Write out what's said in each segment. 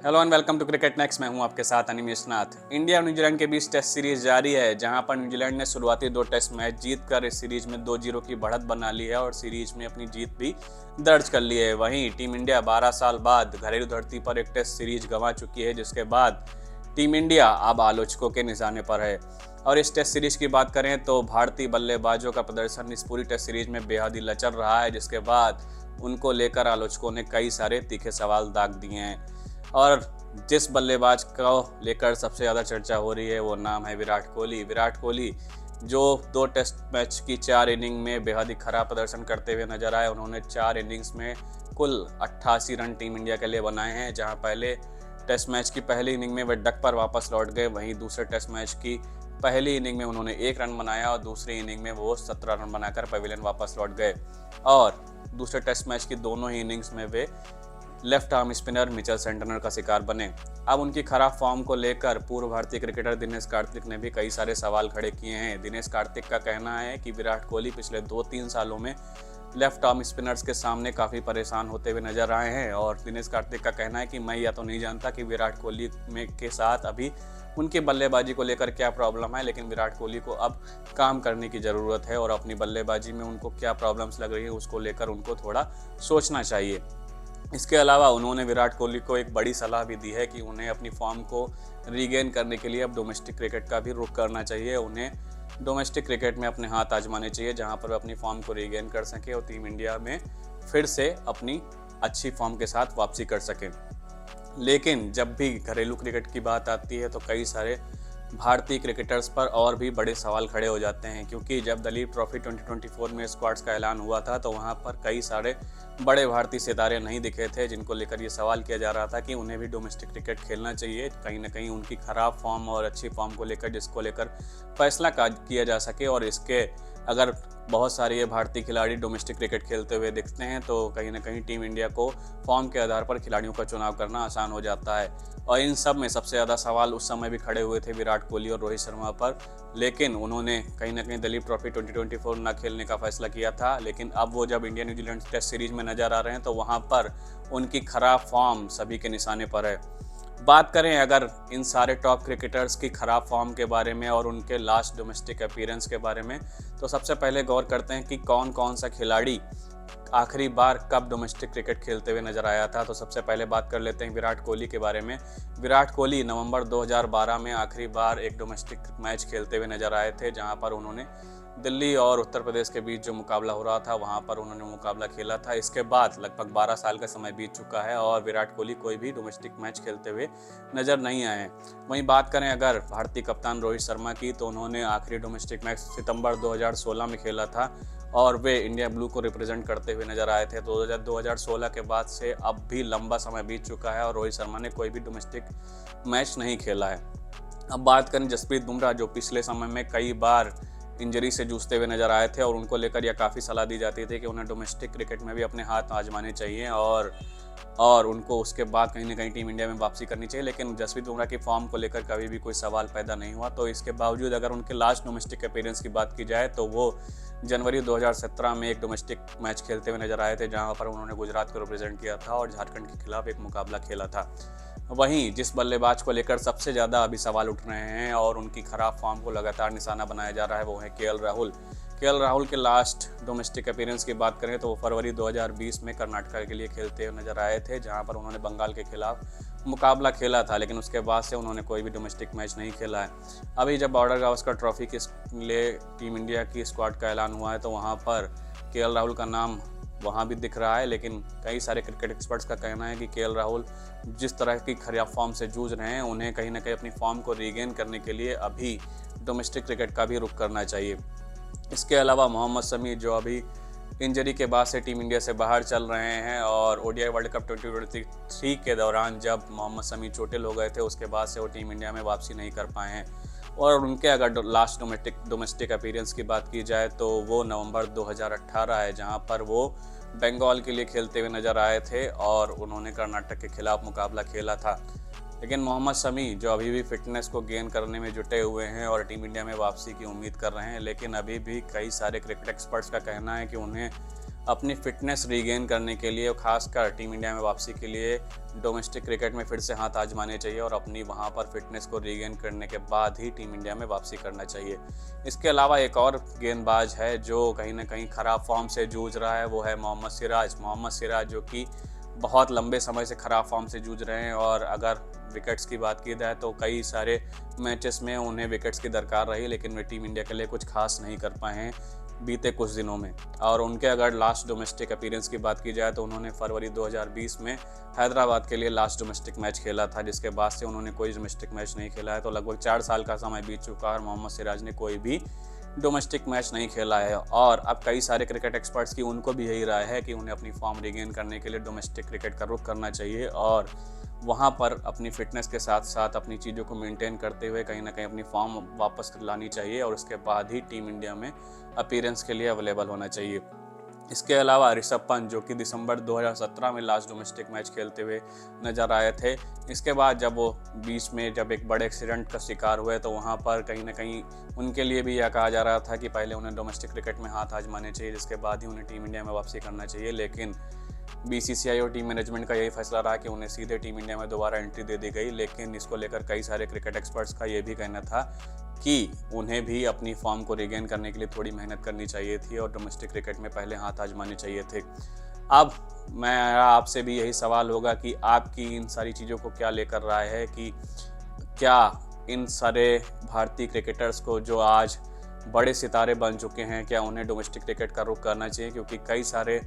Hello and welcome to cricket next. मैं हूं आपके साथ अनिमेश नाथ। इंडिया और न्यूजीलैंड के बीच टेस्ट सीरीज जारी है, जहां पर न्यूजीलैंड ने शुरुआती 2 टेस्ट मैच जीतकर इस सीरीज में 2-0 की बढ़त बना ली है और सीरीज में अपनी जीत भी दर्ज कर ली है। वहीं टीम इंडिया 12 साल बाद घरेलू धरती पर एक टेस्ट सीरीज गंवा चुकी है, जिसके बाद टीम इंडिया अब आलोचकों के निशाने पर है। और इस टेस्ट सीरीज की बात करें तो भारतीय बल्लेबाजों का प्रदर्शन इस पूरी टेस्ट सीरीज में बेहद ही लचर रहा है, जिसके बाद उनको लेकर आलोचकों ने कई सारे तीखे सवाल दाग दिए हैं। और जिस बल्लेबाज को लेकर सबसे ज़्यादा चर्चा हो रही है वो नाम है विराट कोहली। विराट कोहली जो 2 टेस्ट मैच की 4 इनिंग में बेहद ही खराब प्रदर्शन करते हुए नजर आए। उन्होंने 4 इनिंग्स में कुल 88 रन टीम इंडिया के लिए बनाए हैं, जहां पहले टेस्ट मैच की पहली इनिंग में वे डक पर वापस लौट गए। वहीं दूसरे टेस्ट मैच की पहली इनिंग में उन्होंने 1 रन बनाया और दूसरी इनिंग में वो 17 रन बनाकर पवेलियन वापस लौट गए। और दूसरे टेस्ट मैच की दोनों ही इनिंग्स में वे left arm spinner Mitchell Santner का शिकार बने। अब उनकी खराब फॉर्म को लेकर पूर्व भारतीय क्रिकेटर दिनेश कार्तिक ने भी कई सारे सवाल खड़े किए हैं। दिनेश कार्तिक का कहना है कि विराट कोहली पिछले 2-3 सालों में लेफ्ट आर्म स्पिनर्स के सामने काफ़ी परेशान होते हुए नजर आए हैं। और दिनेश कार्तिक का कहना है कि मैं या तो नहीं जानता कि विराट कोहली के साथ अभी उनकी बल्लेबाजी को लेकर क्या प्रॉब्लम है, लेकिन विराट कोहली को अब काम करने की ज़रूरत है और अपनी बल्लेबाजी में उनको क्या प्रॉब्लम्स लग रही है उसको लेकर उनको थोड़ा सोचना चाहिए। इसके अलावा उन्होंने विराट कोहली को एक बड़ी सलाह भी दी है कि उन्हें अपनी फॉर्म को रीगेन करने के लिए अब डोमेस्टिक क्रिकेट का भी रुख करना चाहिए। उन्हें डोमेस्टिक क्रिकेट में अपने हाथ आजमाने चाहिए, जहां पर वे अपनी फॉर्म को रीगेन कर सकें और टीम इंडिया में फिर से अपनी अच्छी फॉर्म के साथ वापसी कर सकें। लेकिन जब भी घरेलू क्रिकेट की बात आती है तो कई सारे भारतीय क्रिकेटर्स पर और भी बड़े सवाल खड़े हो जाते हैं, क्योंकि जब दलीप ट्रॉफी 2024 में स्क्वाड्स का ऐलान हुआ था तो वहां पर कई सारे बड़े भारतीय सितारे नहीं दिखे थे, जिनको लेकर ये सवाल किया जा रहा था कि उन्हें भी डोमेस्टिक क्रिकेट खेलना चाहिए। कहीं ना कहीं उनकी खराब फॉर्म और अच्छी फॉर्म को लेकर जिसको लेकर फैसला किया जा सके। और इसके अगर बहुत सारे ये भारतीय खिलाड़ी डोमेस्टिक क्रिकेट खेलते हुए दिखते हैं तो कहीं ना कहीं टीम इंडिया को फॉर्म के आधार पर खिलाड़ियों का चुनाव करना आसान हो जाता है। और इन सब में सबसे ज़्यादा सवाल उस समय भी खड़े हुए थे विराट कोहली और रोहित शर्मा पर, लेकिन उन्होंने कहीं ना कहीं दलीप ट्रॉफी 2024 न खेलने का फैसला किया था। लेकिन अब वो जब इंडिया न्यूजीलैंड टेस्ट सीरीज में नजर आ रहे हैं तो वहाँ पर उनकी खराब फॉर्म सभी के निशाने पर है। बात करें अगर इन सारे टॉप क्रिकेटर्स की खराब फॉर्म के बारे में और उनके लास्ट डोमेस्टिक अपीयरेंस के बारे में, तो सबसे पहले गौर करते हैं कि कौन कौन सा खिलाड़ी आखिरी बार कब डोमेस्टिक क्रिकेट खेलते हुए नजर आया था। तो सबसे पहले बात कर लेते हैं विराट कोहली के बारे में। विराट कोहली नवंबर 2012 में आखिरी बार एक डोमेस्टिक मैच खेलते हुए नजर आए थे, जहां पर उन्होंने दिल्ली और उत्तर प्रदेश के बीच जो मुकाबला हो रहा था वहां पर उन्होंने मुकाबला खेला था। इसके बाद लगभग 12 साल का समय बीत चुका है और विराट कोहली कोई भी डोमेस्टिक मैच खेलते हुए नजर नहीं आए। वहीं बात करें अगर भारतीय कप्तान रोहित शर्मा की, तो उन्होंने आखिरी डोमेस्टिक मैच सितंबर 2016 में खेला था और वे इंडिया ब्लू को रिप्रेजेंट करते हुए नजर आए थे। तो 2016 के बाद से अब भी लंबा समय बीत चुका है और रोहित शर्मा ने कोई भी डोमेस्टिक मैच नहीं खेला है। अब बात करें जसप्रीत बुमराह, जो पिछले समय में कई बार इंजरी से जूझते हुए नजर आए थे और उनको लेकर यह काफ़ी सलाह दी जाती थी कि उन्हें डोमेस्टिक क्रिकेट में भी अपने हाथ आजमाने चाहिए और उनको उसके बाद कहीं ना कहीं टीम इंडिया में वापसी करनी चाहिए। लेकिन जसप्रीत बुमराह की फॉर्म को लेकर कभी भी कोई सवाल पैदा नहीं हुआ। तो इसके बावजूद अगर उनके लास्ट डोमेस्टिक अपीयरेंस की बात की जाए तो वो जनवरी 2017 में एक डोमेस्टिक मैच खेलते हुए नजर आए थे, जहां पर उन्होंने गुजरात को रिप्रेजेंट किया था और झारखंड के खिलाफ एक मुकाबला खेला था। वहीं जिस बल्लेबाज को लेकर सबसे ज़्यादा अभी सवाल उठ रहे हैं और उनकी खराब फॉर्म को लगातार निशाना बनाया जा रहा है वो है केएल राहुल। केएल राहुल के लास्ट डोमेस्टिक अपीयरेंस की बात करें तो वो फरवरी 2020 में कर्नाटक के लिए खेलते हुए नजर आए थे, जहां पर उन्होंने बंगाल के खिलाफ मुकाबला खेला था, लेकिन उसके बाद से उन्होंने कोई भी डोमेस्टिक मैच नहीं खेला है। अभी जब बॉर्डर गावस्कर ट्रॉफी के लिए टीम इंडिया की स्क्वाड का ऐलान हुआ है तो वहाँ पर केएल राहुल का नाम वहाँ भी दिख रहा है, लेकिन कई सारे क्रिकेट एक्सपर्ट्स का कहना है कि केएल राहुल जिस तरह की खराब फॉर्म से जूझ रहे हैं उन्हें कहीं ना कहीं अपनी फॉर्म को रीगेन करने के लिए अभी डोमेस्टिक क्रिकेट का भी रुख करना चाहिए। इसके अलावा मोहम्मद शमी, जो अभी इंजरी के बाद से टीम इंडिया से बाहर चल रहे हैं और ओडीआई वर्ल्ड कप 2023 के दौरान जब मोहम्मद शमी चोटिल हो गए थे उसके बाद से वो टीम इंडिया में वापसी नहीं कर पाए हैं। और उनके अगर लास्ट डोमेस्टिक अपीयरेंस की बात की जाए तो वो नवंबर 2018 है, जहां पर वो बंगाल के लिए खेलते हुए नजर आए थे और उन्होंने कर्नाटक के खिलाफ मुकाबला खेला था। लेकिन मोहम्मद शमी जो अभी भी फिटनेस को गेन करने में जुटे हुए हैं और टीम इंडिया में वापसी की उम्मीद कर रहे हैं, लेकिन अभी भी कई सारे क्रिकेट एक्सपर्ट्स का कहना है कि उन्हें अपनी फिटनेस रीगेन करने के लिए और खासकर टीम इंडिया में वापसी के लिए डोमेस्टिक क्रिकेट में फिर से हाथ आजमाने चाहिए और अपनी वहां पर फिटनेस को रीगेन करने के बाद ही टीम इंडिया में वापसी करना चाहिए। इसके अलावा एक और गेंदबाज है जो कहीं ना कहीं ख़राब फॉर्म से जूझ रहा है, वो है मोहम्मद सिराज जो कि बहुत लंबे समय से ख़राब फॉर्म से जूझ रहे हैं और अगर विकेट्स की बात की जाए तो कई सारे मैचेस में उन्हें विकेट्स की दरकार रही, लेकिन वे टीम इंडिया के लिए कुछ खास नहीं कर पाए हैं बीते कुछ दिनों में। और उनके अगर लास्ट डोमेस्टिक अपीयरेंस की बात की जाए तो उन्होंने फरवरी 2020 में हैदराबाद के लिए लास्ट डोमेस्टिक मैच खेला था, जिसके बाद से उन्होंने कोई डोमेस्टिक मैच नहीं खेला है। तो लगभग 4 साल का समय बीत चुका है और मोहम्मद सिराज ने कोई भी डोमेस्टिक मैच नहीं खेला है। और अब कई सारे क्रिकेट एक्सपर्ट्स की उनको भी यही राय है कि उन्हें अपनी फॉर्म रिगेन करने के लिए डोमेस्टिक क्रिकेट का रुख करना चाहिए और वहाँ पर अपनी फिटनेस के साथ साथ अपनी चीज़ों को मेंटेन करते हुए कहीं ना कहीं अपनी फॉर्म वापस लानी चाहिए और उसके बाद ही टीम इंडिया में अपीयरेंस के लिए अवेलेबल होना चाहिए। इसके अलावा ऋषभ पंत जो कि दिसंबर 2017 में लास्ट डोमेस्टिक मैच खेलते हुए नजर आए थे, इसके बाद जब वो बीच में जब एक बड़े एक्सीडेंट का शिकार हुए तो वहाँ पर कहीं ना कहीं उनके लिए भी यह कहा जा रहा था कि पहले उन्हें डोमेस्टिक क्रिकेट में हाथ आजमाने चाहिए, जिसके बाद ही उन्हें टीम इंडिया में वापसी करना चाहिए। लेकिन बीसीसीआई और टीम मैनेजमेंट का यही फैसला रहा कि उन्हें सीधे टीम इंडिया में दोबारा एंट्री दे दी गई। लेकिन इसको लेकर कई सारे क्रिकेट एक्सपर्ट्स का ये भी कहना था कि उन्हें भी अपनी फॉर्म को रिगेन करने के लिए थोड़ी मेहनत करनी चाहिए थी और डोमेस्टिक क्रिकेट में पहले हाथ आजमाने चाहिए थे। अब मैं आपसे भी यही सवाल होगा कि आपकी इन सारी चीज़ों को क्या लेकर राय है कि क्या इन सारे भारतीय क्रिकेटर्स को जो आज बड़े सितारे बन चुके हैं, क्या उन्हें डोमेस्टिक क्रिकेट का रुख करना चाहिए? क्योंकि कई सारे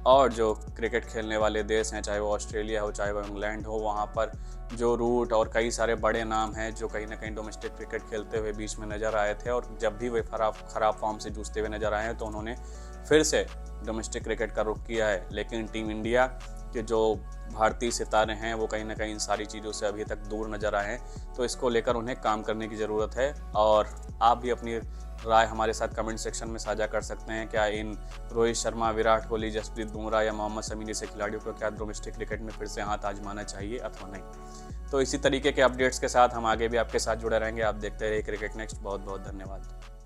और जो क्रिकेट खेलने वाले देश हैं, चाहे वो ऑस्ट्रेलिया हो चाहे वो इंग्लैंड हो, वहाँ पर जो रूट और कई सारे बड़े नाम हैं जो कहीं ना कहीं डोमेस्टिक क्रिकेट खेलते हुए बीच में नज़र आए थे और जब भी वे खराब फॉर्म से जूझते हुए नज़र आए हैं तो उन्होंने फिर से डोमेस्टिक क्रिकेट का रुख किया है। लेकिन टीम इंडिया के जो भारतीय सितारे हैं वो कहीं ना कहीं इन सारी चीज़ों से अभी तक दूर नज़र आए हैं, तो इसको लेकर उन्हें काम करने की ज़रूरत है। और आप भी अपनी राय हमारे साथ कमेंट सेक्शन में साझा कर सकते हैं। क्या इन रोहित शर्मा, विराट कोहली, जसप्रीत बुमराह या मोहम्मद शमी जैसे खिलाड़ियों को क्या डोमेस्टिक क्रिकेट में फिर से हाथ आजमाना चाहिए अथवा नहीं? तो इसी तरीके के अपडेट्स के साथ हम आगे भी आपके साथ जुड़े रहेंगे। आप देखते रहिए क्रिकेट नेक्स्ट। बहुत बहुत धन्यवाद।